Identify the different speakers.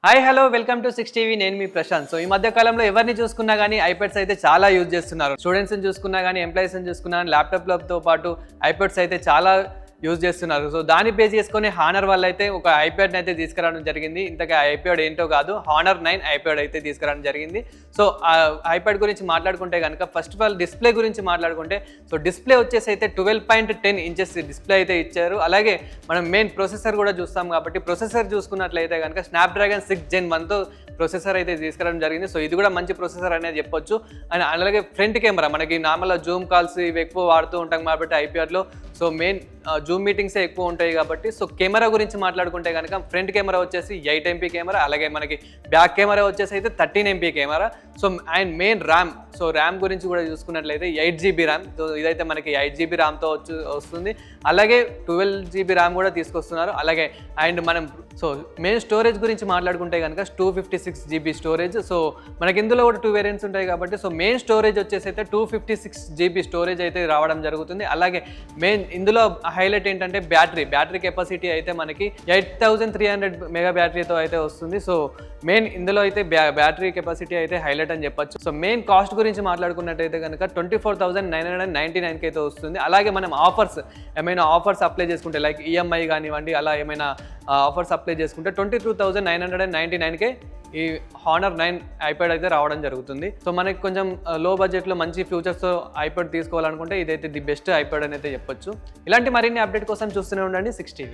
Speaker 1: Hi hello welcome to 6TV నేను మీ Prashanth. So ఈ మధ్య కాలంలో ఎవరిని చూసుకున్నా కానీ ఐప్యాడ్స్ అయితే చాలా యూజ్ చేస్తున్నారు. స్టూడెంట్స్ని చూసుకున్నా కానీ ఎంప్లాయీస్ని చూసుకున్నా కానీ ల్యాప్టాప్లతో పాటు ఐప్యాడ్స్ అయితే చాలా యూజ్ చేస్తున్నారు. సో దాన్ని బేస్ చేసుకొని హానర్ వాళ్ళు అయితే ఒక ఐప్యాడ్ని అయితే తీసుకురావడం జరిగింది. ఇంతగా ఐప్యాడ్ ఏంటో కాదు, హానర్ 9 ఐప్యాడ్ అయితే తీసుకురావడం జరిగింది. సో ఆ ఐప్యాడ్ గురించి మాట్లాడుకుంటే కనుక ఫస్ట్ ఆఫ్ ఆల్ డిస్ప్లే గురించి మాట్లాడుకుంటే సో డిస్ప్లే వచ్చేసి అయితే 12.10 ఇంచెస్ డిస్ప్లే అయితే ఇచ్చారు. అలాగే మనం మెయిన్ ప్రొసెసర్ కూడా చూస్తాం కాబట్టి ప్రొసెసర్ చూసుకున్నట్లయితే కనుక స్నాప్డ్రాగన్ 6 Gen 1తో ప్రొసెసర్ అయితే తీసుకురావడం జరిగింది. సో ఇది కూడా మంచి ప్రొసెసర్ అనేది చెప్పొచ్చు. అండ్ అలాగే ఫ్రంట్ కెమెరా మనకి నార్మల్గా జూమ్ కాల్స్ ఇవి ఎక్కువ వాడుతూ ఉంటాం కాబట్టి ఐప్యాడ్లో సో మెయిన్ జూమ్ మీటింగ్సే ఎక్కువ ఉంటాయి కాబట్టి సో కెమెరా గురించి మాట్లాడుకుంటే కనుక ఫ్రంట్ కెమెరా వచ్చేసి 8 MP కెమెరా, అలాగే మనకి బ్యాక్ కెమెరా వచ్చేసి అయితే 13 MP camera. So and main RAM, so RAM గురించి కూడా చూసుకున్నట్లయితే 8 GB ర్యామ్. సో ఇదైతే మనకి 8 GB ర్యామ్తో వస్తుంది. అలాగే 12 GB ర్యామ్ కూడా తీసుకొస్తున్నారు. అలాగే అండ్ మనం సో మెయిన్ స్టోరేజ్ గురించి మాట్లాడుకుంటే కనుక 256 GB స్టోరేజ్. సో మనకి ఇందులో కూడా 2 వేరియంట్స్ ఉంటాయి కాబట్టి సో మెయిన్ స్టోరేజ్ వచ్చేసి అయితే 256 GB స్టోరేజ్ అయితే రావడం జరుగుతుంది. అలాగే మెయిన్ ఇందులో హైలైట్ ఏంటంటే బ్యాటరీ కెపాసిటీ అయితే మనకి 8300 మెగా బ్యాటరీతో అయితే వస్తుంది. సో మెయిన్ ఇందులో అయితే బ్యాటరీ కెపాసిటీ అయితే హైలైట్ అని చెప్పొచ్చు. సో మెయిన్ కాస్ట్ గురించి మాట్లాడుకున్నట్టయితే కనుక 24,999కి అయితే వస్తుంది. అలాగే మనం ఏమైనా ఆఫర్స్ అప్లై చేసుకుంటే లైక్ EMI కానివ్వండి, అలా ఏమైనా ఆఫర్స్ అప్లై చేసుకుంటే 22,999కే ఈ హానర్ 9 ఐప్యాడ్ అయితే రావడం జరుగుతుంది. సో మనకి కొంచెం లో బడ్జెట్లో మంచి ఫ్యూచర్స్తో ఐప్యాడ్ తీసుకోవాలనుకుంటే ఇదైతే ది బెస్ట్ ఐప్యాడ్ అని అయితే చెప్పొచ్చు. ఇలాంటి మరిన్ని అప్డేట్ కోసం చూస్తూనే ఉండండి 6TV.